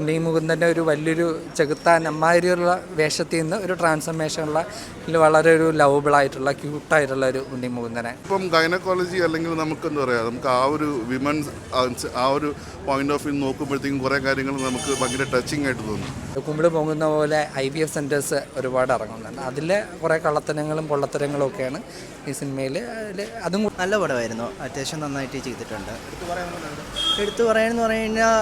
ഉണ്ണി മുകുന്ദൻ്റെ ഒരു വലിയൊരു ചെകുത്താൻ അമ്മാതിരിയുള്ള വേഷത്തിൽ നിന്ന് ഒരു ട്രാൻസ്ഫർമേഷനുള്ള വളരെ ഒരു ലവബിളായിട്ടുള്ള ക്യൂട്ടായിട്ടുള്ള ഒരു ഉണ്ണി മുകുന്ദനെ ഇപ്പം ഗൈനക്കോളജി അല്ലെങ്കിൽ നമുക്കെന്താ പറയുക, നമുക്ക് ആ ഒരു വിമൻസ് ആ ഒരു പോയിന്റ് ഓഫ് വ്യൂ നോക്കുമ്പോഴത്തേക്കും കുറേ കാര്യങ്ങൾ നമുക്ക് ഭയങ്കര ടച്ചിങ് ആയിട്ട് തോന്നും. കുമ്പിള് പൊങ്ങുന്ന പോലെ IVF സെൻറ്റേഴ്സ് ഒരുപാട് ഇറങ്ങുന്നുണ്ട്. അതിലെ കുറേ കള്ളത്തരങ്ങളും പൊള്ളത്തരങ്ങളും ഒക്കെയാണ് ഈ സിനിമയിൽ. അതും നല്ല പടമായിരുന്നു, അത്യാവശ്യം നന്നായിട്ട് ചെയ്തിട്ടുണ്ട്. എടുത്തു പറയാനെന്ന് പറഞ്ഞു കഴിഞ്ഞാൽ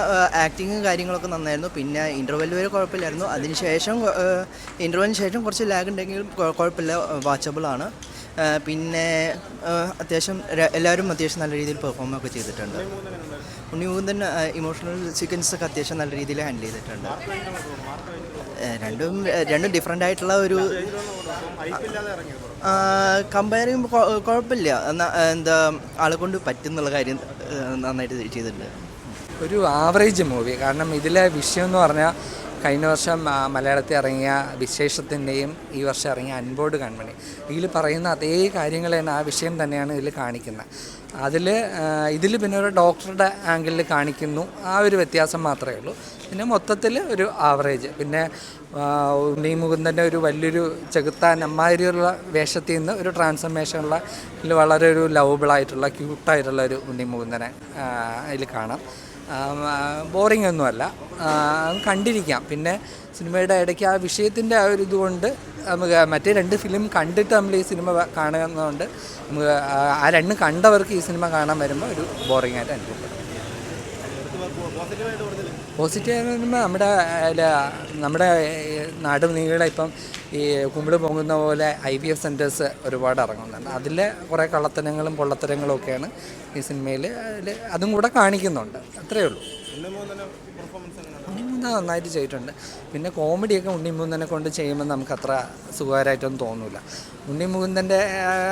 ആക്ടിങ്ങും കാര്യങ്ങളൊക്കെ നന്നായിരുന്നു. പിന്നെ ഇൻ്റർവെൽ വരെ കുഴപ്പമില്ലായിരുന്നു. അതിനുശേഷം ഇൻ്റർവെല്ലിന് ശേഷം കുറച്ച് ലാഗ് ഉണ്ടെങ്കിലും കുഴപ്പമില്ല, വാച്ചബിളാണ്. പിന്നെ അത്യാവശ്യം എല്ലാവരും അത്യാവശ്യം നല്ല രീതിയിൽ പെർഫോം ഒക്കെ ചെയ്തിട്ടുണ്ട്. ഉണ്ണി മുകുന്ദൻ ഇമോഷണൽ സീക്വൻസ് ഒക്കെ അത്യാവശ്യം നല്ല രീതിയിൽ ഹാൻഡിൽ ചെയ്തിട്ടുണ്ട്. രണ്ടും ഡിഫറെൻ്റ് ആയിട്ടുള്ള ഒരു കമ്പയർ ചെയ്യുമ്പോൾ കുഴപ്പമില്ല. എന്താ ആളെ കൊണ്ട് പറ്റുന്നുള്ള കാര്യം നന്നായിട്ട് ചെയ്തിട്ടുണ്ട്. ഒരു ആവറേജ് മൂവി. കാരണം ഇതിലെ വിഷയം എന്ന് പറഞ്ഞാൽ കഴിഞ്ഞ വർഷം മലയാളത്തിൽ ഇറങ്ങിയ വിശേഷത്തിൻ്റെയും ഈ വർഷം ഇറങ്ങിയ അൻപോട് കൺമണി, ഇതിൽ പറയുന്ന അതേ കാര്യങ്ങൾ തന്നെ, ആ വിഷയം തന്നെയാണ് ഇതിൽ കാണിക്കുന്നത്. ഇതിൽ പിന്നെ ഒരു ഡോക്ടറുടെ ആംഗിളിൽ കാണിക്കുന്നു, ആ ഒരു വ്യത്യാസം മാത്രമേ ഉള്ളൂ. പിന്നെ മൊത്തത്തിൽ ഒരു ആവറേജ്. പിന്നെ ഉണ്ണി മുകുന്ദൻ്റെ ഒരു വലിയൊരു ചെകുത്താൻ അമ്മാതിരിയുള്ള വേഷത്തിൽ നിന്ന് ഒരു ട്രാൻസ്ഫർമേഷനുള്ള വളരെ ഒരു ലവബിളായിട്ടുള്ള ക്യൂട്ടായിട്ടുള്ള ഒരു ഉണ്ണി മുകുന്ദനെ അതിൽ കാണാം. ബോറിംഗ് ഒന്നുമല്ല, കണ്ടിരിക്കാം. പിന്നെ സിനിമയുടെ ഇടയ്ക്ക് ആ വിഷയത്തിൻ്റെ ആ ഒരു ഇതുകൊണ്ട് നമുക്ക് മറ്റേ 2 ഫിലിം കണ്ടിട്ട് നമ്മൾ ഈ സിനിമ കാണുന്നതുകൊണ്ട് നമുക്ക് ആ 2 കണ്ടവർക്ക് ഈ സിനിമ കാണാൻ വരുമ്പോൾ ഒരു ബോറിംഗ് ആയിട്ട് അനുഭവപ്പെടും. പോസിറ്റീവ് വരുമ്പോൾ നമ്മുടെ നാട് നീളെ ഇപ്പം ഈ കുമ്പിള് പൊങ്ങുന്ന പോലെ IVF സെൻറ്റേഴ്സ് ഒരുപാട് ഇറങ്ങുന്നുണ്ട്. അതിലെ കുറേ കള്ളത്തരങ്ങളും പൊള്ളത്തരങ്ങളും ഒക്കെയാണ് ഈ സിനിമയിൽ. അതും കൂടെ കാണിക്കുന്നുണ്ട്, അത്രയേ ഉള്ളൂ. ഉണ്ണി മുകുന്ദൻ നന്നായിട്ട് ചെയ്തിട്ടുണ്ട്. പിന്നെ കോമഡിയൊക്കെ ഉണ്ണി മുകുന്ദനെ കൊണ്ട് ചെയ്യുമ്പോൾ നമുക്ക് അത്ര സുഖകരമായിട്ടൊന്നും തോന്നില്ല. ഉണ്ണി മുകുന്ദൻ്റെ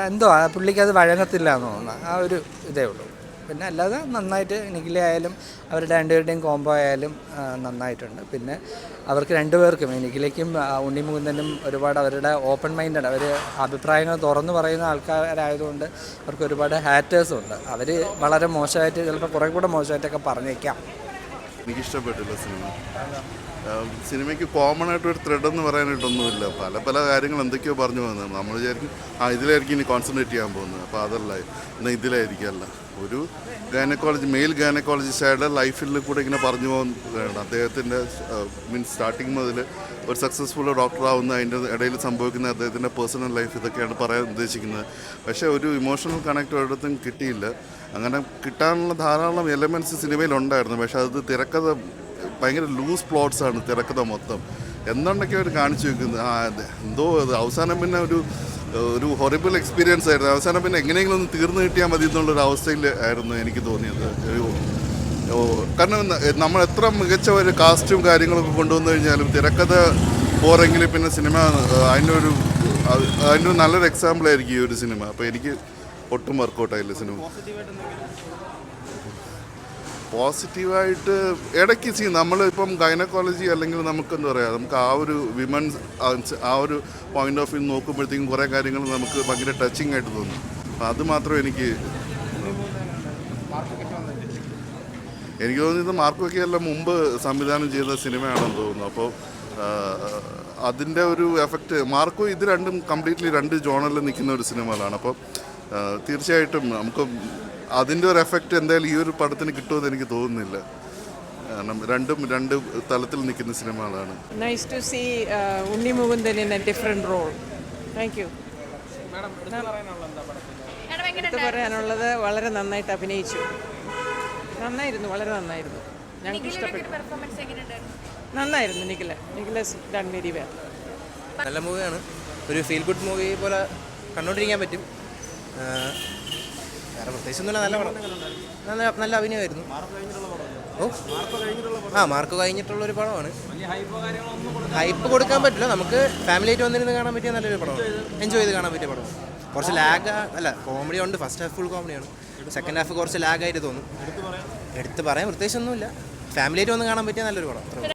എന്തോ പുള്ളിക്കത് വഴങ്ങത്തില്ല എന്ന് തോന്നുന്നു, ആ ഒരു ഇതേ ഉള്ളൂ. പിന്നെ അല്ലാതെ നന്നായിട്ട് നിഖില ആയാലും അവരുടെ 2 പേരുടെയും കോംബോ ആയാലും നന്നായിട്ടുണ്ട്. പിന്നെ അവർക്ക് 2 പേർക്കും, നിഖിലയ്ക്കും ഉണ്ണി മുകുന്ദനും ഒരുപാട് അവരുടെ ഓപ്പൺ മൈൻഡാണ്. അവർ അഭിപ്രായങ്ങൾ തുറന്നു പറയുന്ന ആൾക്കാരായതുകൊണ്ട് അവർക്ക് ഒരുപാട് ഹാറ്റേഴ്സും ഉണ്ട്. അവർ വളരെ മോശമായിട്ട്, ചിലപ്പോൾ കുറേ കൂടെ മോശമായിട്ടൊക്കെ പറഞ്ഞേക്കാം. എനിക്കിഷ്ടപ്പെട്ടില്ല സിനിമയ്ക്ക് കോമൺ ആയിട്ട് ഒരു ത്രെഡ് എന്ന് പറയാനായിട്ടൊന്നുമില്ല. പല കാര്യങ്ങൾ എന്തൊക്കെയോ പറഞ്ഞു പോകുന്നത്. നമ്മൾ വിചാരിക്കും ഇതിലായിരിക്കും ഇനി കോൺസെൻട്രേറ്റ് ചെയ്യാൻ പോകുന്നത്. അപ്പോൾ അതല്ല, എന്നാൽ ഇതിലായിരിക്കുമല്ല. ഒരു മെയിൽ ഗൈനക്കോളജിസ്റ്റായിട്ട് ലൈഫിൽ കൂടെ ഇങ്ങനെ പറഞ്ഞു പോകുന്നതാണ്. അദ്ദേഹത്തിൻ്റെ സ്റ്റാർട്ടിങ് മുതൽ ഒരു സക്സസ്ഫുൾ ഡോക്ടറാവുന്ന അതിൻ്റെ ഇടയിൽ സംഭവിക്കുന്ന അദ്ദേഹത്തിൻ്റെ പേഴ്സണൽ ലൈഫ്, ഇതൊക്കെയാണ് പറയാൻ ഉദ്ദേശിക്കുന്നത്. പക്ഷേ ഒരു ഇമോഷണൽ കണക്റ്റ് ഒരിടത്തും കിട്ടിയില്ല. അങ്ങനെ കിട്ടാനുള്ള ധാരാളം എലമെൻറ്റ്സ് സിനിമയിലുണ്ടായിരുന്നു. പക്ഷേ അത് തിരക്കഥ ഭയങ്കര ലൂസ് പ്ലോട്ട്സാണ് തിരക്കഥ മൊത്തം. എന്തുകൊണ്ടൊക്കെ അവർ കാണിച്ചു വെക്കുന്നത് എന്തോ അവസാനം പിന്നെ ഒരു ഹൊറിബിൾ എക്സ്പീരിയൻസ് ആയിരുന്നു. അവസാനം പിന്നെ എങ്ങനെയെങ്കിലും ഒന്ന് തീർന്നു കിട്ടിയാൽ മതി എന്നുള്ളൊരു അവസ്ഥയിൽ ആയിരുന്നു എനിക്ക് തോന്നിയത്. കാരണം നമ്മൾ എത്ര മികച്ച ഒരു കാസ്റ്റും കാര്യങ്ങളൊക്കെ കൊണ്ടുവന്നു കഴിഞ്ഞാലും തിരക്കഥ പോരെങ്കിൽ പിന്നെ സിനിമ അതിൻ്റെ നല്ലൊരു എക്സാമ്പിൾ ആയിരിക്കും ഈ ഒരു സിനിമ. അപ്പോൾ എനിക്ക് ഒട്ടും വർക്കൗട്ടായില്ല സിനിമ. പോസിറ്റീവായിട്ട് ഇടയ്ക്ക് നമ്മളിപ്പം ഗൈനക്കോളജി അല്ലെങ്കിൽ നമുക്കെന്താ പറയുക, നമുക്ക് ആ ഒരു വിമൻസ് ആ ഒരു പോയിന്റ് ഓഫ് വ്യൂ നോക്കുമ്പോഴത്തേക്കും കുറേ കാര്യങ്ങൾ നമുക്ക് ഭയങ്കര ടച്ചിങ് ആയിട്ട് തോന്നും. അത് മാത്രമേ എനിക്ക് തോന്നിയത്. മാർക്കൊക്കെ എല്ലാം മുമ്പ് സംവിധാനം ചെയ്ത സിനിമയാണെന്ന് തോന്നുന്നു. അപ്പോൾ അതിൻ്റെ ഒരു എഫക്റ്റ് മാർക്കോ ഇത് രണ്ടും കംപ്ലീറ്റ്ലി 2 ജോണറിൽ നിൽക്കുന്ന ഒരു സിനിമകളാണ്. അപ്പോൾ തീർച്ചയായിട്ടും നമുക്ക് അതിൻ്റെ ഒരു എഫക്റ്റ് എന്തായാലും ഈ ഒരു പടത്തിന് കിട്ടുമെന്ന് എനിക്ക് തോന്നുന്നില്ല. കാരണം രണ്ടും 2 തലത്തിൽ നിൽക്കുന്ന സിനിമകളാണ്. Nice to see Unni Mukundan in a different role. Thank you. എടുത്തു പറയാനുള്ളത് വളരെ നന്നായിട്ട് അഭിനയിച്ചു. നന്നായിരുന്നു, വളരെ നന്നായിരുന്നു. ഞങ്ങൾക്ക് ഇഷ്ടപ്പെട്ടു. നന്നായിരുന്നു. Nikhilas done very well. നല്ല മൂവിയാണ്. ഒരു ഫീൽ ഗുഡ് മൂവി പോലെ കണ്ടുകൊണ്ടിരിക്കാൻ പറ്റും. വേറെ പ്രത്യേകിച്ചൊന്നുമില്ല. നല്ല പടം, നല്ല അഭിനയമായിരുന്നു. മാർക്ക് കഴിഞ്ഞിട്ടുള്ളൊരു പടമാണ്. ഹൈപ്പ് കൊടുക്കാൻ പറ്റില്ല. നമുക്ക് ഫാമിലി ആയിട്ട് വന്നിരുന്ന് കാണാൻ പറ്റിയ നല്ലൊരു പടമാണ്. എൻജോയ് ചെയ്ത് കാണാൻ പറ്റിയ പടമാണ്. കുറച്ച് ലാഗ് അല്ല, കോമഡി ഉണ്ട്. ഫസ്റ്റ് ഹാഫ് ഫുൾ കോമഡിയാണ്. സെക്കൻഡ് ഹാഫ് കുറച്ച് ലാഗായിട്ട് തോന്നും. എടുത്ത് പറയാൻ പ്രത്യേകിച്ചൊന്നുമില്ല. ഫാമിലി ആയിട്ട് വന്ന് കാണാൻ പറ്റിയ നല്ലൊരു പടം.